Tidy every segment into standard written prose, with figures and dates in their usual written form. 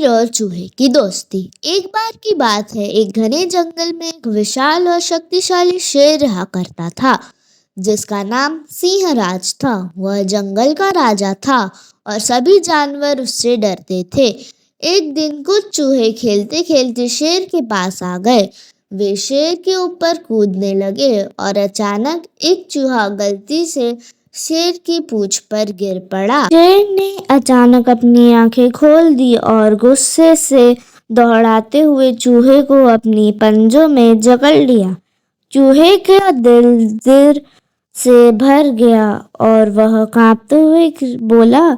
शेर और चूहे की दोस्ती। एक बार की बात है, एक घने जंगल में एक विशाल और शक्तिशाली शेर रहा करता था, जिसका नाम सिंहराज था। वह जंगल का राजा था और सभी जानवर उससे डरते थे। एक दिन कुछ चूहे खेलते खेलते शेर के पास आ गए। वे शेर के ऊपर कूदने लगे और अचानक एक चूहा गलती से शेर की पूंछ पर गिर पड़ा। शेर ने अचानक अपनी आंखें खोल दी और गुस्से से दौड़ाते हुए चूहे को अपनी पंजों में जकड़ लिया। चूहे का दिल दिल से भर गया और वह कांपते हुए बोला,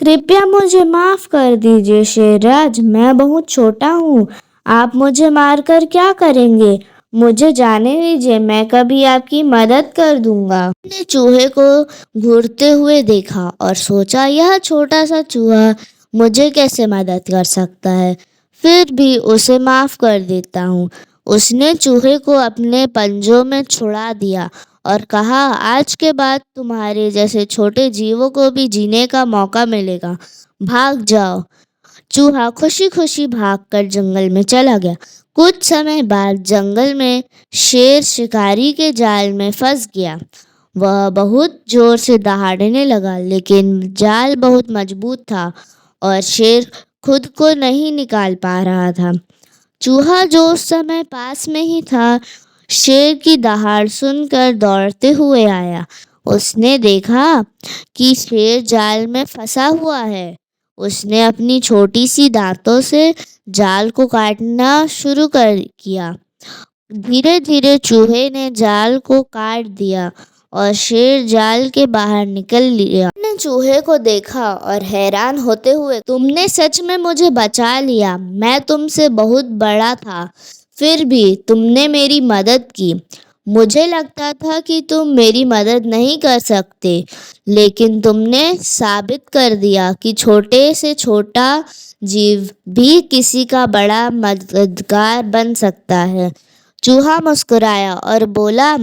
कृपया मुझे माफ कर दीजिए शेरराज, मैं बहुत छोटा हूँ। आप मुझे मारकर क्या करेंगे? मुझे जाने दीजिए, मैं कभी आपकी मदद कर दूंगा। उसने चूहे को घूरते हुए देखा और सोचा, यह छोटा सा चूहा मुझे कैसे मदद कर सकता है, फिर भी उसे माफ कर देता हूँ। उसने चूहे को अपने पंजों में छुड़ा दिया और कहा, आज के बाद तुम्हारे जैसे छोटे जीवों को भी जीने का मौका मिलेगा, भाग जाओ। चूहा खुशी खुशी भागकर जंगल में चला गया। कुछ समय बाद जंगल में शेर शिकारी के जाल में फंस गया। वह बहुत जोर से दहाड़ने लगा, लेकिन जाल बहुत मजबूत था और शेर खुद को नहीं निकाल पा रहा था। चूहा जो उस समय पास में ही था, शेर की दहाड़ सुनकर दौड़ते हुए आया। उसने देखा कि शेर जाल में फंसा हुआ है। उसने अपनी छोटी सी दांतों से जाल को काटना शुरू कर किया। धीरे धीरे चूहे ने जाल को काट दिया और शेर जाल के बाहर निकल लिया। ने चूहे को देखा और हैरान होते हुए, तुमने सच में मुझे बचा लिया। मैं तुमसे बहुत बड़ा था, फिर भी तुमने मेरी मदद की। मुझे लगता था कि तुम मेरी मदद नहीं कर सकते, लेकिन तुमने साबित कर दिया कि छोटे से छोटा जीव भी किसी का बड़ा मददगार बन सकता है। चूहा मुस्कुराया और बोला,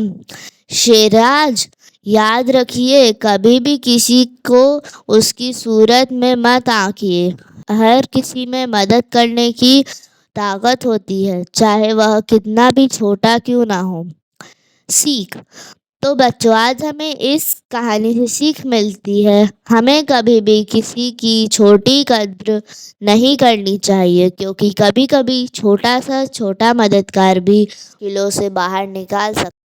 शेरराज, याद रखिए, कभी भी किसी को उसकी सूरत में मत आंकिए। हर किसी में मदद करने की ताकत होती है, चाहे वह कितना भी छोटा क्यों ना हो। सीख। तो बच्चों, आज हमें इस कहानी से सीख मिलती है, हमें कभी भी किसी की छोटी कद्र नहीं करनी चाहिए, क्योंकि कभी कभी छोटा सा छोटा मददगार भी किलो से बाहर निकाल सकता है।